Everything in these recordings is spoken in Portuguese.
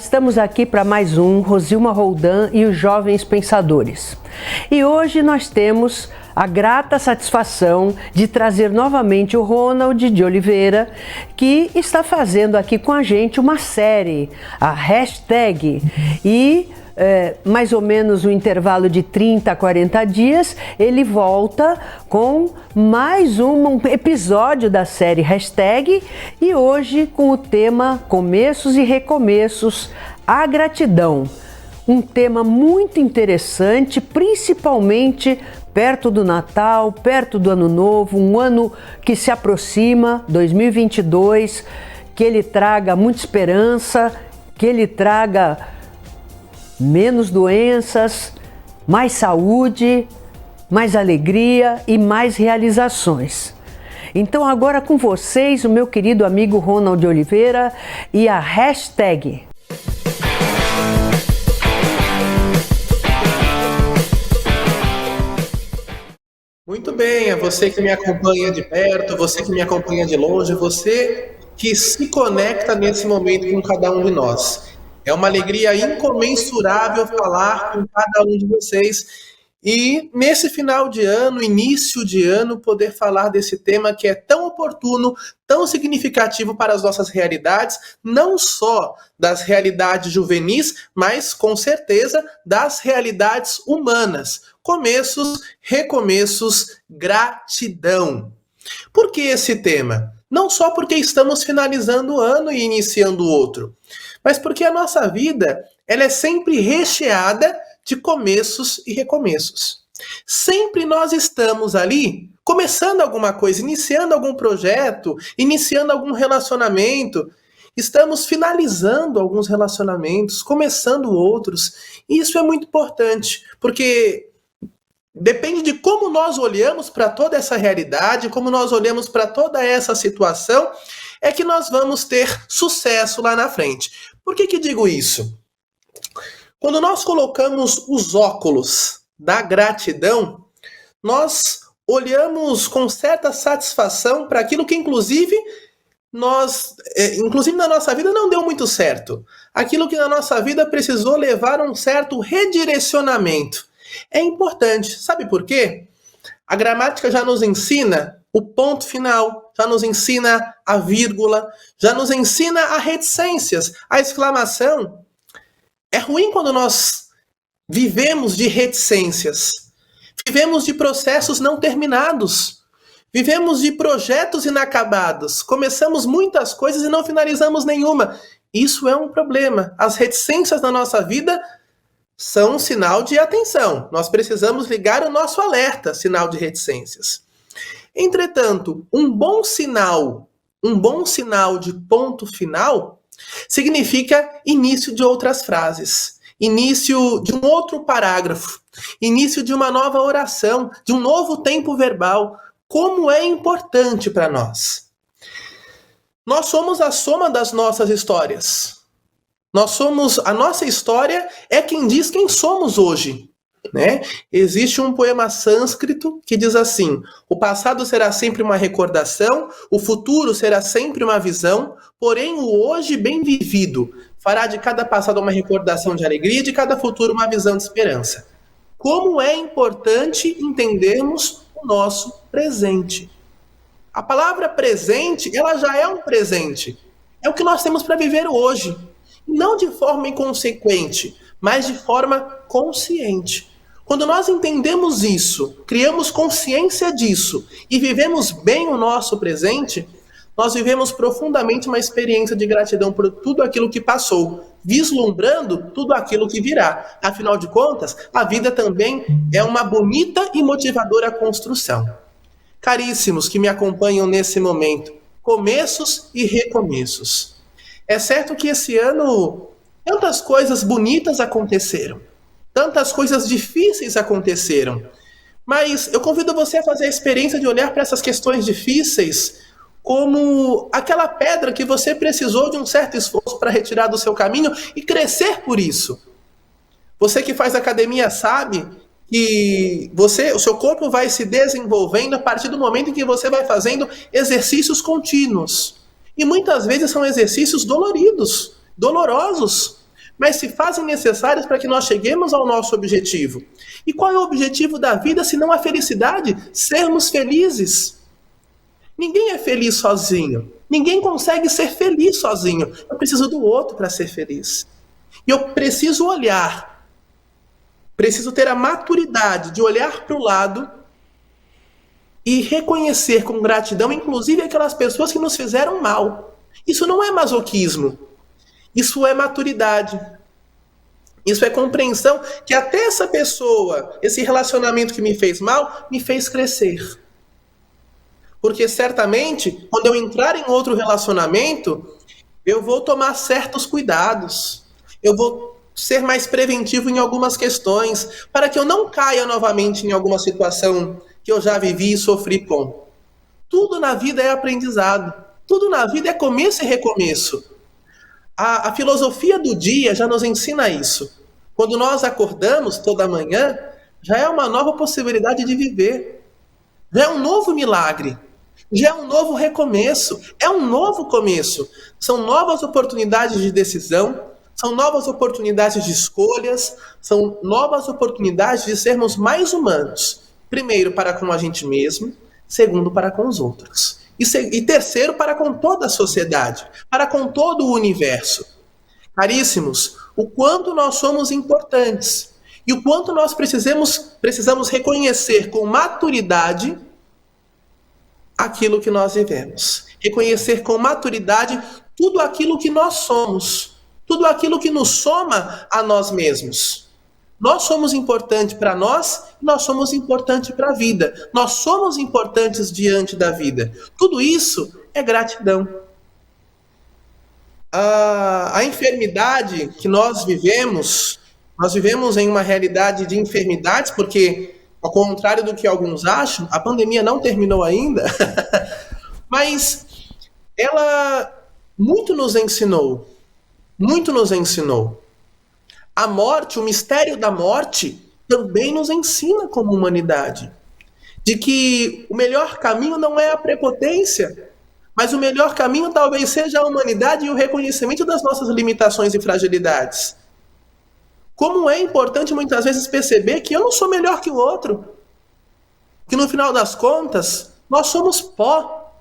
estamos aqui para mais um Rosilma Roldan e os Jovens Pensadores. E hoje nós temos a grata satisfação de trazer novamente o Ronald de Oliveira, que está fazendo aqui com a gente uma série, a Hashtag, e mais ou menos um intervalo de 30 a 40 dias, ele volta com mais um episódio da série Hashtag e hoje com o tema Começos e Recomeços, a gratidão. Um tema muito interessante, principalmente perto do Natal, perto do Ano Novo, um ano que se aproxima, 2022, que ele traga muita esperança, que ele traga menos doenças, mais saúde, mais alegria e mais realizações. Então agora com vocês, o meu querido amigo Ronald de Oliveira e a Hashtag. Muito bem, a você que me acompanha de perto, você que me acompanha de longe, você que se conecta nesse momento com cada um de nós. É uma alegria incomensurável falar com cada um de vocês e nesse final de ano, início de ano, poder falar desse tema que é tão oportuno, tão significativo para as nossas realidades, não só das realidades juvenis, mas com certeza das realidades humanas. Começos, recomeços, gratidão. Por que esse tema? Não só porque estamos finalizando o ano e iniciando o outro, mas porque a nossa vida ela é sempre recheada de começos e recomeços. Sempre nós estamos ali começando alguma coisa, iniciando algum projeto, iniciando algum relacionamento, estamos finalizando alguns relacionamentos, começando outros, e isso é muito importante, porque depende de como nós olhamos para toda essa realidade, como nós olhamos para toda essa situação, é que nós vamos ter sucesso lá na frente. Por que digo isso? Quando nós colocamos os óculos da gratidão, nós olhamos com certa satisfação para aquilo que inclusive na nossa vida não deu muito certo. Aquilo que na nossa vida precisou levar um certo redirecionamento. É importante, sabe por quê? A gramática já nos ensina o ponto final, já nos ensina a vírgula, já nos ensina a reticências, a exclamação. É ruim quando nós vivemos de reticências, vivemos de processos não terminados, vivemos de projetos inacabados, começamos muitas coisas e não finalizamos nenhuma. Isso é um problema. As reticências na nossa vida são um sinal de atenção. Nós precisamos ligar o nosso alerta, sinal de reticências. Entretanto, um bom sinal de ponto final significa início de outras frases, início de um outro parágrafo, início de uma nova oração, de um novo tempo verbal. Como é importante para nós. Nós somos a soma das nossas histórias. A nossa história é quem diz quem somos hoje, né? Existe um poema sânscrito que diz assim: o passado será sempre uma recordação, o futuro será sempre uma visão, porém o hoje bem vivido fará de cada passado uma recordação de alegria e de cada futuro uma visão de esperança. Como é importante entendermos o nosso presente. A palavra presente, ela já é um presente. É o que nós temos para viver hoje. Não de forma inconsequente, mas de forma consciente. Quando nós entendemos isso, criamos consciência disso e vivemos bem o nosso presente, nós vivemos profundamente uma experiência de gratidão por tudo aquilo que passou, vislumbrando tudo aquilo que virá. Afinal de contas, a vida também é uma bonita e motivadora construção. Caríssimos que me acompanham nesse momento, começos e recomeços. É certo que esse ano tantas coisas bonitas aconteceram, tantas coisas difíceis aconteceram, mas eu convido você a fazer a experiência de olhar para essas questões difíceis como aquela pedra que você precisou de um certo esforço para retirar do seu caminho e crescer por isso. Você que faz academia sabe que o seu corpo vai se desenvolvendo a partir do momento em que você vai fazendo exercícios contínuos. E muitas vezes são exercícios doloridos, dolorosos. mas se fazem necessárias para que nós cheguemos ao nosso objetivo. E qual é o objetivo da vida, se não a felicidade? Sermos felizes. Ninguém é feliz sozinho. Ninguém consegue ser feliz sozinho. Eu preciso do outro para ser feliz. E eu preciso olhar. Preciso ter a maturidade de olhar para o lado e reconhecer com gratidão, inclusive aquelas pessoas que nos fizeram mal. Isso não é masoquismo. Isso é maturidade. Isso é compreensão que até essa pessoa, esse relacionamento que me fez mal, me fez crescer. Porque certamente, quando eu entrar em outro relacionamento, eu vou tomar certos cuidados. Eu vou ser mais preventivo em algumas questões, para que eu não caia novamente em alguma situação que eu já vivi e sofri com. Tudo na vida é aprendizado. Tudo na vida é começo e recomeço. A filosofia do dia já nos ensina isso. Quando nós acordamos toda manhã, já é uma nova possibilidade de viver. Já é um novo milagre. Já é um novo recomeço. É um novo começo. São novas oportunidades de decisão, são novas oportunidades de escolhas, são novas oportunidades de sermos mais humanos. Primeiro, para com a gente mesmo. Segundo, para com os outros. E terceiro, para com toda a sociedade, para com todo o universo. Caríssimos, o quanto nós somos importantes e o quanto nós precisamos reconhecer com maturidade aquilo que nós vivemos. Reconhecer com maturidade tudo aquilo que nós somos, tudo aquilo que nos soma a nós mesmos. Nós somos importantes para nós, nós somos importantes para a vida. Nós somos importantes diante da vida. Tudo isso é gratidão. A enfermidade que nós vivemos em uma realidade de enfermidades, porque, ao contrário do que alguns acham, a pandemia não terminou ainda, mas ela muito nos ensinou. A morte, o mistério da morte, também nos ensina como humanidade. De que o melhor caminho não é a prepotência, mas o melhor caminho talvez seja a humanidade e o reconhecimento das nossas limitações e fragilidades. Como é importante muitas vezes perceber que eu não sou melhor que o outro. Que no final das contas, nós somos pó.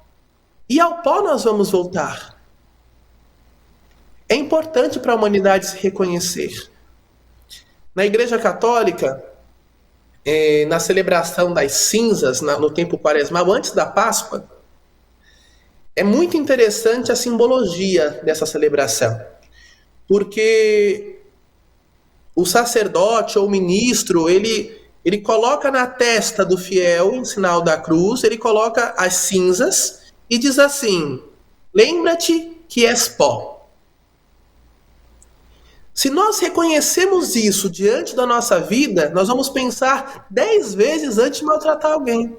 E ao pó nós vamos voltar. É importante para a humanidade se reconhecer. Na Igreja Católica, na celebração das cinzas, no tempo quaresmal, antes da Páscoa, é muito interessante a simbologia dessa celebração. Porque o sacerdote ou o ministro, ele coloca na testa do fiel, em sinal da cruz, ele coloca as cinzas e diz assim: lembra-te que és pó. Se nós reconhecemos isso diante da nossa vida, nós vamos pensar 10 vezes antes de maltratar alguém.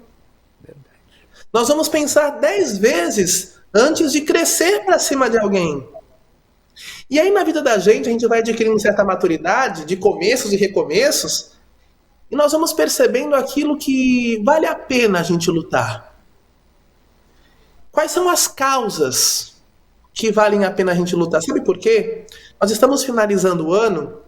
Nós vamos pensar 10 vezes antes de crescer para cima de alguém. E aí na vida da gente, a gente vai adquirindo certa maturidade, de começos e recomeços, e nós vamos percebendo aquilo que vale a pena a gente lutar. Quais são as causas que valem a pena a gente lutar? Sabe por quê? Nós estamos finalizando o ano,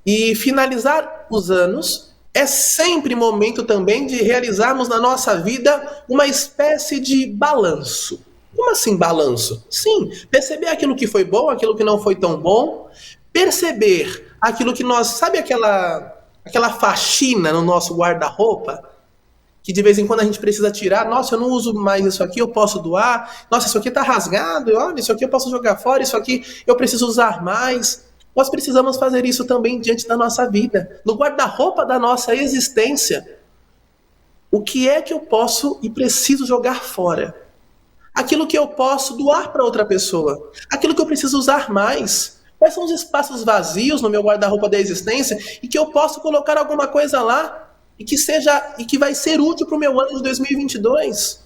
e finalizar os anos é sempre momento também de realizarmos na nossa vida uma espécie de balanço. Como assim balanço? Sim, perceber aquilo que foi bom, aquilo que não foi tão bom, perceber aquilo que nós... Sabe aquela faxina no nosso guarda-roupa? Que de vez em quando a gente precisa tirar. Nossa, eu não uso mais isso aqui, eu posso doar. Nossa, isso aqui está rasgado. Olha, isso aqui eu posso jogar fora. Isso aqui eu preciso usar mais. Nós precisamos fazer isso também diante da nossa vida. No guarda-roupa da nossa existência. O que é que eu posso e preciso jogar fora? Aquilo que eu posso doar para outra pessoa. Aquilo que eu preciso usar mais. Quais são os espaços vazios no meu guarda-roupa da existência e que eu posso colocar alguma coisa lá e que vai ser útil para o meu ano de 2022.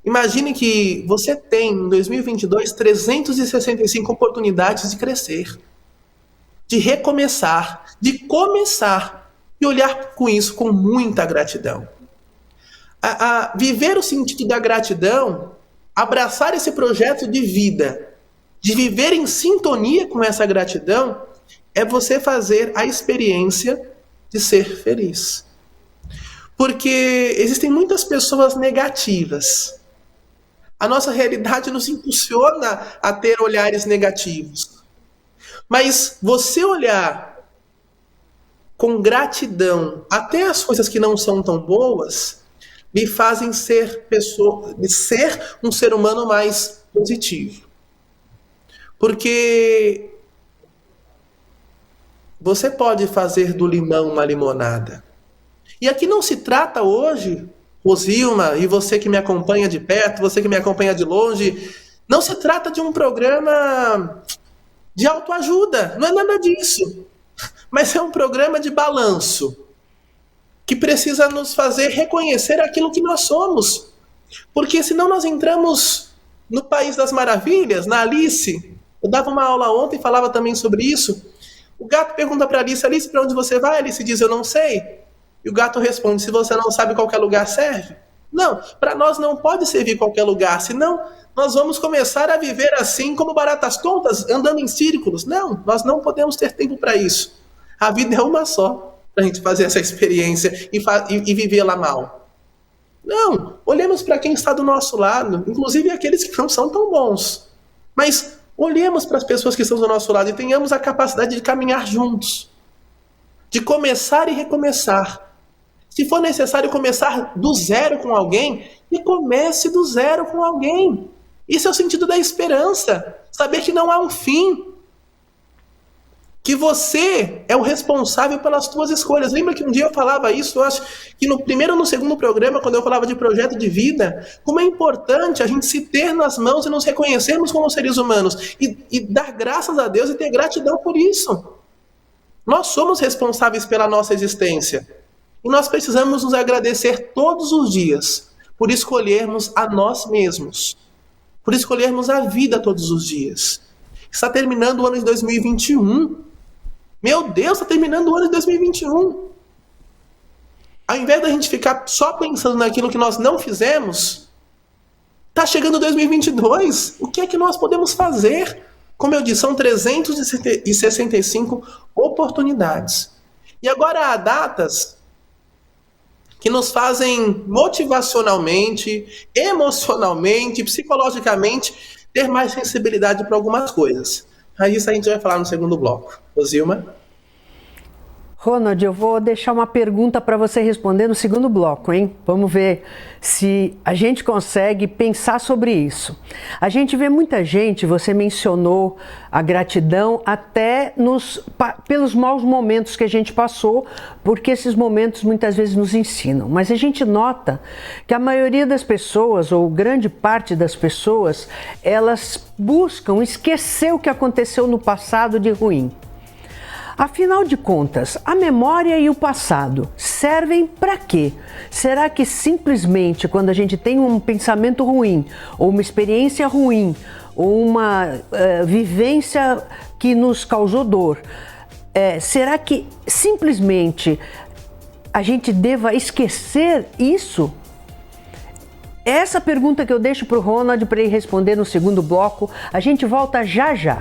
Imagine que você tem em 2022 365 oportunidades de crescer, de recomeçar, de começar e olhar com isso com muita gratidão. Viver o sentido da gratidão, abraçar esse projeto de vida de viver em sintonia com essa gratidão, é você fazer a experiência de ser feliz. Porque existem muitas pessoas negativas. A nossa realidade nos impulsiona a ter olhares negativos. Mas você olhar com gratidão até as coisas que não são tão boas, me fazem ser um ser humano mais positivo. Porque você pode fazer do limão uma limonada. E aqui não se trata hoje, Rosilma, e você que me acompanha de perto, você que me acompanha de longe, não se trata de um programa de autoajuda, não é nada disso. Mas é um programa de balanço, que precisa nos fazer reconhecer aquilo que nós somos. Porque senão nós entramos no País das Maravilhas, na Alice. Eu dava uma aula ontem e falava também sobre isso. O gato pergunta para Alice, Alice, para onde você vai? Alice diz, eu não sei. E o gato responde, se você não sabe, qualquer lugar serve? Não, para nós não pode servir qualquer lugar, senão nós vamos começar a viver assim como baratas tontas, andando em círculos. Não, nós não podemos ter tempo para isso. A vida é uma só, para a gente fazer essa experiência e vivê-la mal. Não, olhemos para quem está do nosso lado, inclusive aqueles que não são tão bons. Mas olhemos para as pessoas que estão do nosso lado e tenhamos a capacidade de caminhar juntos, de começar e recomeçar. Se for necessário começar do zero com alguém, e comece do zero com alguém. Isso é o sentido da esperança. Saber que não há um fim. Que você é o responsável pelas suas escolhas. Lembra que um dia eu falava isso, eu acho que no primeiro ou no segundo programa, quando eu falava de projeto de vida, como é importante a gente se ter nas mãos e nos reconhecermos como seres humanos e dar graças a Deus e ter gratidão por isso. Nós somos responsáveis pela nossa existência. E nós precisamos nos agradecer todos os dias por escolhermos a nós mesmos, por escolhermos a vida todos os dias. Está terminando o ano de 2021. Meu Deus, está terminando o ano de 2021. Ao invés da gente ficar só pensando naquilo que nós não fizemos, está chegando 2022. O que é que nós podemos fazer? Como eu disse, são 365 oportunidades. E agora há datas que nos fazem motivacionalmente, emocionalmente, psicologicamente, ter mais sensibilidade para algumas coisas. Aí isso a gente vai falar no segundo bloco. Rosilma? Ronald, eu vou deixar uma pergunta para você responder no segundo bloco, hein? Vamos ver se a gente consegue pensar sobre isso. A gente vê muita gente, você mencionou a gratidão até pelos maus momentos que a gente passou, porque esses momentos muitas vezes nos ensinam. Mas a gente nota que a maioria das pessoas, ou grande parte das pessoas, elas buscam esquecer o que aconteceu no passado de ruim. Afinal de contas, a memória e o passado servem para quê? Será que simplesmente quando a gente tem um pensamento ruim, ou uma experiência ruim, ou uma vivência que nos causou dor, será que simplesmente a gente deva esquecer isso? Essa pergunta que eu deixo para o Ronald para ele responder no segundo bloco. A gente volta já já.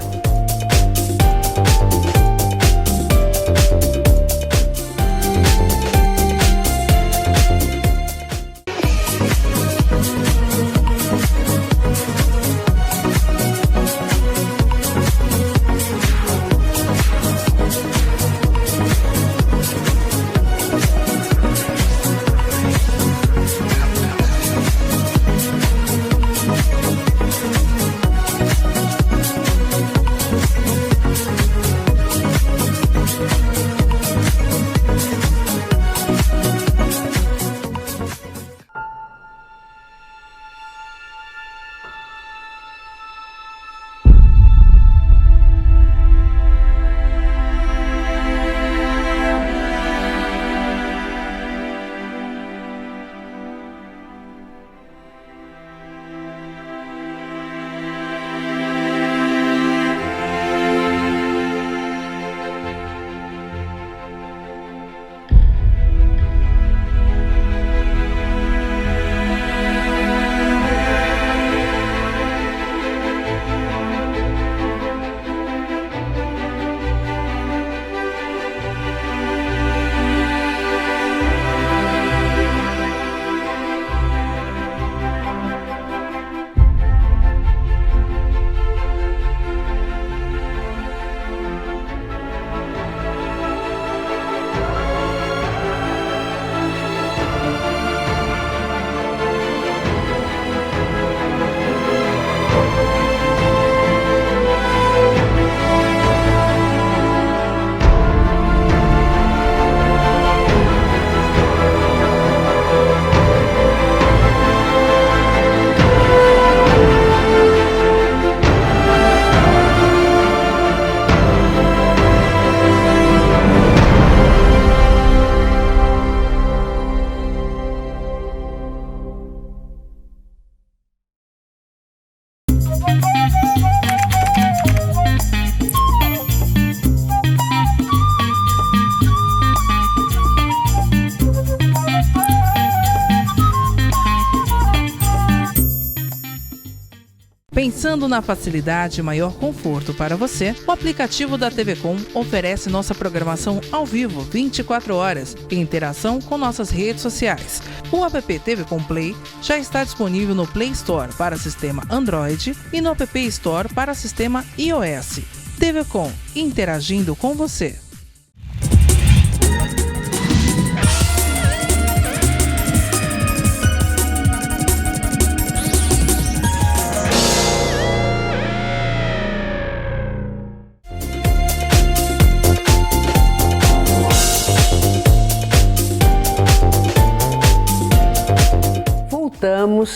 Pensando na facilidade e maior conforto para você, o aplicativo da TV Com oferece nossa programação ao vivo 24 horas e interação com nossas redes sociais. O app TV Com Play já está disponível no Play Store para sistema Android e no App Store para sistema iOS. TV Com, interagindo com você.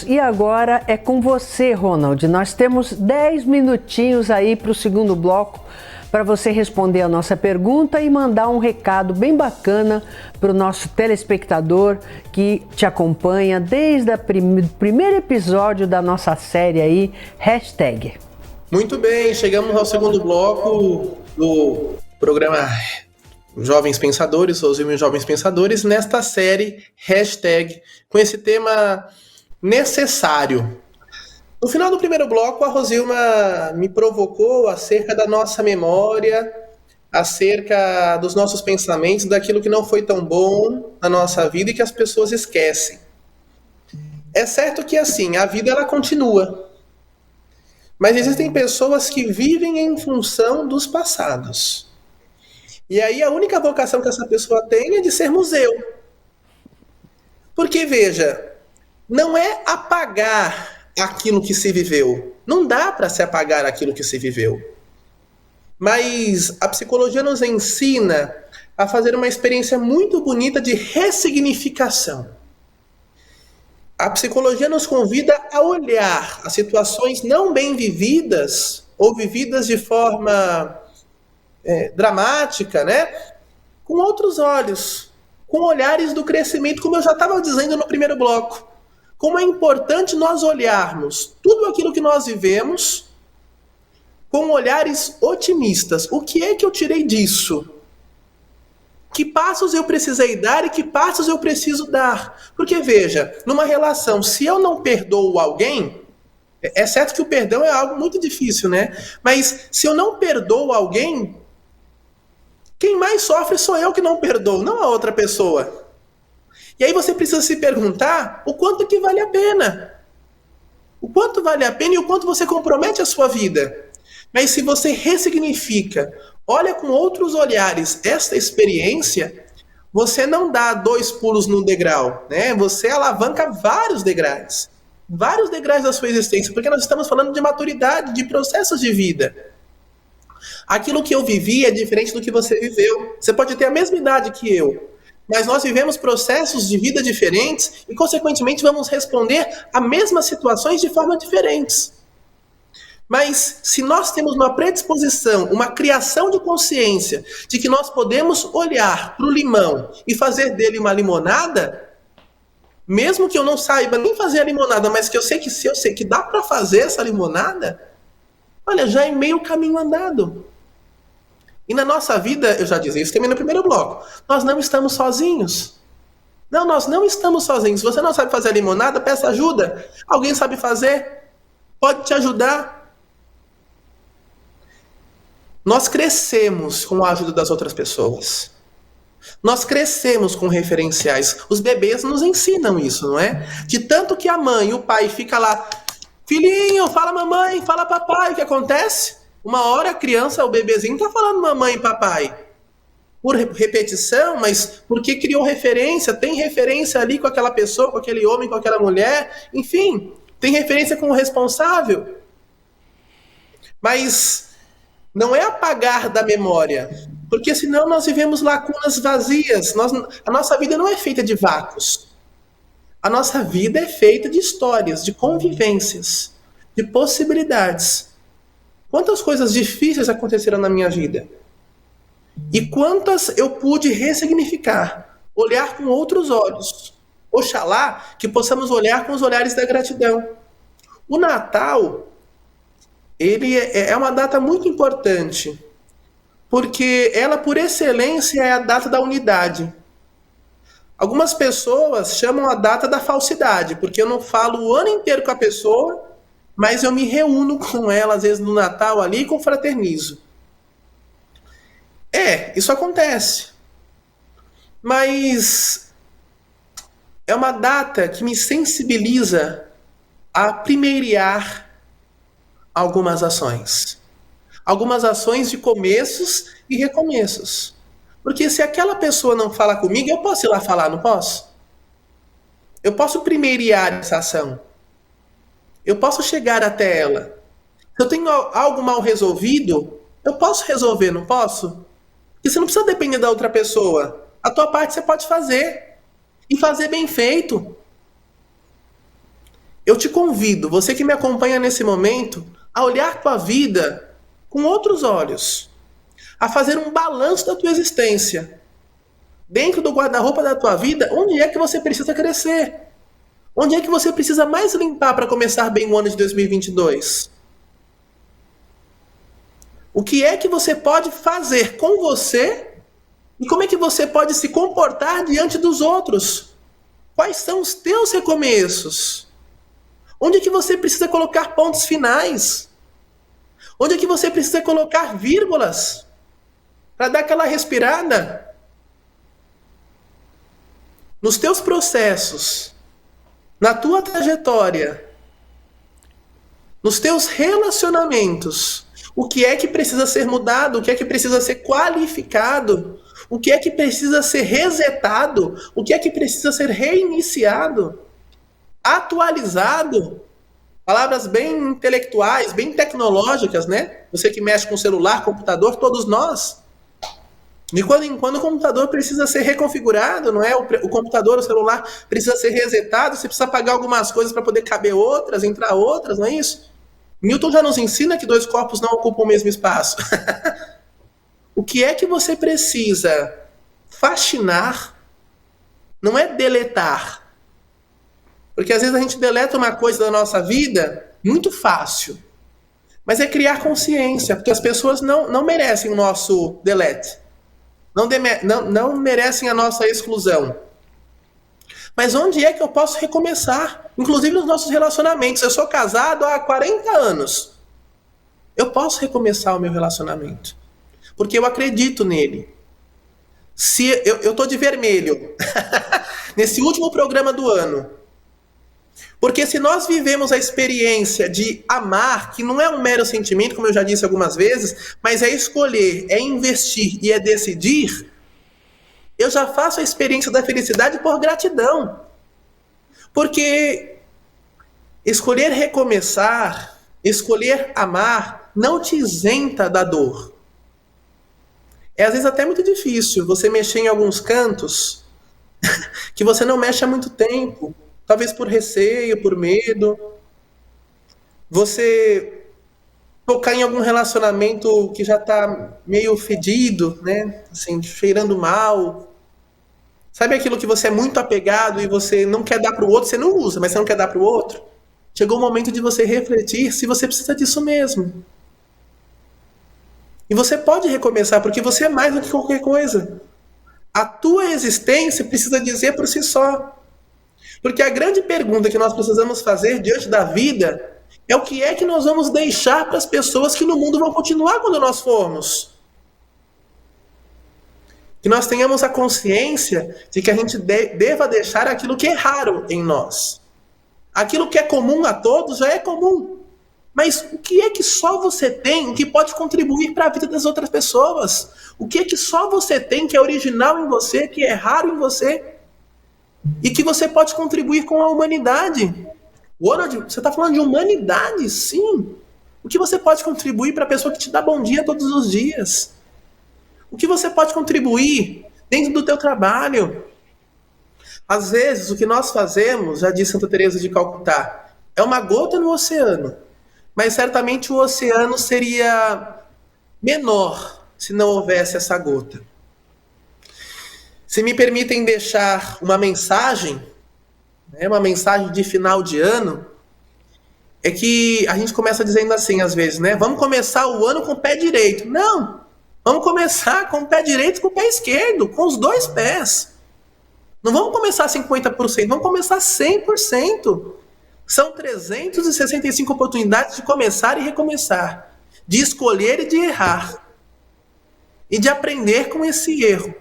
E agora é com você, Ronald. Nós temos 10 minutinhos aí para o segundo bloco para você responder a nossa pergunta e mandar um recado bem bacana para o nosso telespectador que te acompanha desde o primeiro episódio da nossa série aí, Hashtag. Muito bem, chegamos ao segundo bloco do programa Jovens Pensadores, Rosilma e Jovens Pensadores, nesta série Hashtag, com esse tema necessário. No final do primeiro bloco, a Rosilma me provocou acerca da nossa memória, acerca dos nossos pensamentos, daquilo que não foi tão bom na nossa vida e que as pessoas esquecem. É certo que assim, a vida ela continua, mas existem pessoas que vivem em função dos passados. E aí a única vocação que essa pessoa tem é de ser museu. Porque, veja, não é apagar aquilo que se viveu. Não dá para se apagar aquilo que se viveu. Mas a psicologia nos ensina a fazer uma experiência muito bonita de ressignificação. A psicologia nos convida a olhar as situações não bem vividas ou vividas de forma dramática, né? Com outros olhos, com olhares do crescimento, como eu já estava dizendo no primeiro bloco. Como é importante nós olharmos tudo aquilo que nós vivemos com olhares otimistas. O que é que eu tirei disso? Que passos eu precisei dar e que passos eu preciso dar? Porque, veja, numa relação, se eu não perdoo alguém, é certo que o perdão é algo muito difícil, né? Mas se eu não perdoo alguém, quem mais sofre sou eu que não perdoo, não a outra pessoa. E aí você precisa se perguntar o quanto que vale a pena. O quanto vale a pena e o quanto você compromete a sua vida. Mas se você ressignifica, olha com outros olhares esta experiência, você não dá 2 pulos num degrau, né? Você alavanca vários degraus da sua existência, porque nós estamos falando de maturidade, de processos de vida. Aquilo que eu vivi é diferente do que você viveu. Você pode ter a mesma idade que eu, mas nós vivemos processos de vida diferentes e, consequentemente, vamos responder a mesmas situações de forma diferentes. Mas, se nós temos uma predisposição, uma criação de consciência de que nós podemos olhar para o limão e fazer dele uma limonada, mesmo que eu não saiba nem fazer a limonada, mas que eu sei que dá para fazer essa limonada, olha, já é meio caminho andado. E na nossa vida, eu já disse isso também no primeiro bloco, nós não estamos sozinhos. Não, nós não estamos sozinhos. Se você não sabe fazer a limonada, peça ajuda. Alguém sabe fazer? Pode te ajudar. Nós crescemos com a ajuda das outras pessoas. Nós crescemos com referenciais. Os bebês nos ensinam isso, não é? De tanto que a mãe e o pai ficam lá, filhinho, fala mamãe, fala papai, o que acontece? Uma hora a criança, o bebezinho, está falando mamãe e papai. Por repetição, mas porque criou referência, tem referência ali com aquela pessoa, com aquele homem, com aquela mulher, enfim, tem referência com o responsável. Mas não é apagar da memória, porque senão nós vivemos lacunas vazias. A nossa vida não é feita de vácuos. A nossa vida é feita de histórias, de convivências, de possibilidades. Quantas coisas difíceis aconteceram na minha vida? E quantas eu pude ressignificar, olhar com outros olhos. Oxalá que possamos olhar com os olhares da gratidão. O Natal, ele é uma data muito importante, porque ela, por excelência, é a data da unidade. Algumas pessoas chamam a data da falsidade, porque eu não falo o ano inteiro com a pessoa mas eu me reúno com ela, às vezes no Natal ali, e confraternizo. Isso acontece. Mas é uma data que me sensibiliza a primeirear algumas ações. Algumas ações de começos e recomeços. Porque se aquela pessoa não fala comigo, eu posso ir lá falar, não posso? Eu posso primeirear essa ação. Eu posso chegar até ela. Se eu tenho algo mal resolvido, eu posso resolver, não posso? Porque você não precisa depender da outra pessoa. A tua parte você pode fazer. E fazer bem feito. Eu te convido, você que me acompanha nesse momento, a olhar tua vida com outros olhos. A fazer um balanço da tua existência. Dentro do guarda-roupa da tua vida, onde é que você precisa crescer? Onde é que você precisa mais limpar para começar bem o ano de 2022? O que é que você pode fazer com você e como é que você pode se comportar diante dos outros? Quais são os teus recomeços? Onde é que você precisa colocar pontos finais? Onde é que você precisa colocar vírgulas? Para dar aquela respirada? Nos teus processos, na tua trajetória, nos teus relacionamentos, o que é que precisa ser mudado? O que é que precisa ser qualificado? O que é que precisa ser resetado? O que é que precisa ser reiniciado? Atualizado? Palavras bem intelectuais, bem tecnológicas, né? Você que mexe com celular, computador, todos nós. De quando em quando o computador precisa ser reconfigurado, não é? O computador, o celular precisa ser resetado, você precisa apagar algumas coisas para poder caber outras, entrar outras, não é isso? Newton já nos ensina que dois corpos não ocupam o mesmo espaço. O que é que você precisa faxinar? Não é deletar. Porque às vezes a gente deleta uma coisa da nossa vida muito fácil. Mas é criar consciência, porque as pessoas não merecem o nosso delete. Não merecem a nossa exclusão. Mas onde é que eu posso recomeçar? Inclusive nos nossos relacionamentos. Eu sou casado há 40 anos. Eu recomeçar o meu relacionamento. Porque eu acredito nele. Se eu tô de vermelho nesse último programa do ano. Porque se nós vivemos a experiência de amar, que não é um mero sentimento, como eu já disse algumas vezes, mas é escolher, é investir e é decidir, eu já faço a experiência da felicidade por gratidão. Porque escolher recomeçar, escolher amar, não te isenta da dor. É às vezes até muito difícil você mexer em alguns cantos que você não mexe há muito tempo. Talvez por receio, por medo. Você tocar em algum relacionamento que já está meio fedido, né? Assim, cheirando mal. Sabe aquilo que você é muito apegado e você não quer dar para o outro, você não usa, mas você não quer dar para o outro? Chegou o momento de você refletir se você precisa disso mesmo. E você pode recomeçar, porque você é mais do que qualquer coisa. A tua existência precisa dizer por si só. Porque a grande pergunta que nós precisamos fazer diante da vida é o que é que nós vamos deixar para as pessoas que no mundo vão continuar quando nós formos. Que nós tenhamos a consciência de que a gente deva deixar aquilo que é raro em nós. Aquilo que é comum a todos já é comum. Mas o que é que só você tem que pode contribuir para a vida das outras pessoas? O que é que só você tem que é original em você, que é raro em você? E que você pode contribuir com a humanidade? Ronald, você está falando de humanidade? Sim. O que você pode contribuir para a pessoa que te dá bom dia todos os dias? O que você pode contribuir dentro do teu trabalho? Às vezes, o que nós fazemos, já disse Santa Teresa de Calcutá, é uma gota no oceano. Mas certamente o oceano seria menor se não houvesse essa gota. Se me permitem deixar uma mensagem de final de ano, é que a gente começa dizendo assim às vezes, né? Vamos começar o ano com o pé direito. Não! Vamos começar com o pé direito e com o pé esquerdo, com os dois pés. Não vamos começar 50%, vamos começar 100%. São 365 oportunidades de começar e recomeçar, de escolher e de errar, e de aprender com esse erro.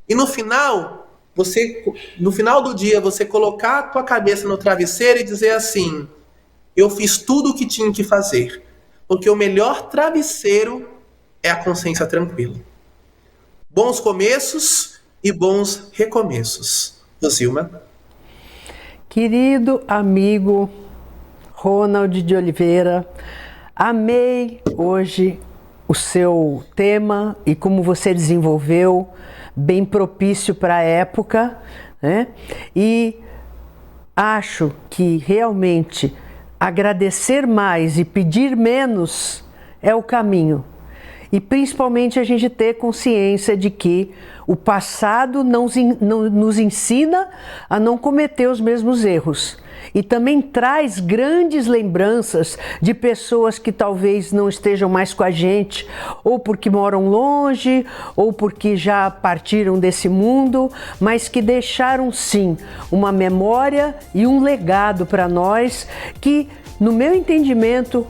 E no final do dia, você colocar a tua cabeça no travesseiro e dizer assim: eu fiz tudo o que tinha que fazer. Porque o melhor travesseiro é a consciência tranquila. Bons começos e bons recomeços. Rosilma. Querido amigo Ronald de Oliveira, amei hoje o seu tema e como você desenvolveu, bem propício para a época, né? E acho que realmente agradecer mais e pedir menos é o caminho. E principalmente a gente ter consciência de que o passado não nos ensina a não cometer os mesmos erros. E também traz grandes lembranças de pessoas que talvez não estejam mais com a gente, ou porque moram longe, ou porque já partiram desse mundo, mas que deixaram sim uma memória e um legado para nós que, no meu entendimento,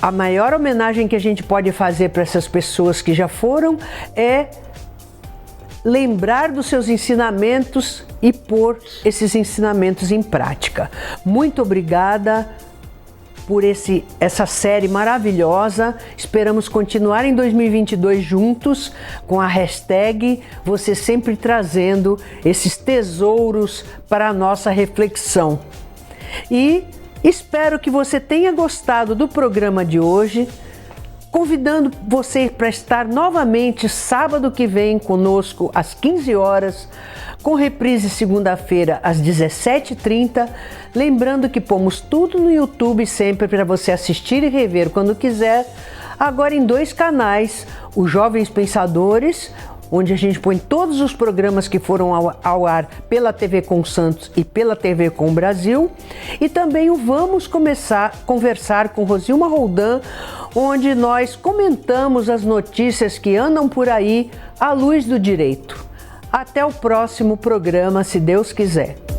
a maior homenagem que a gente pode fazer para essas pessoas que já foram é lembrar dos seus ensinamentos e pôr esses ensinamentos em prática. Muito obrigada por essa série maravilhosa. Esperamos continuar em 2022 juntos com a hashtag, você sempre trazendo esses tesouros para a nossa reflexão. E espero que você tenha gostado do programa de hoje, convidando você para estar novamente sábado que vem conosco às 15 horas, com reprise segunda-feira às 17h30. Lembrando que pomos tudo no YouTube sempre para você assistir e rever quando quiser. Agora em 2 canais, o Jovens Pensadores, onde a gente põe todos os programas que foram ao ar pela TV Com Santos e pela TV Com Brasil, e também o Vamos Conversar com Rosilma Roldan, onde nós comentamos as notícias que andam por aí à luz do direito. Até o próximo programa, se Deus quiser.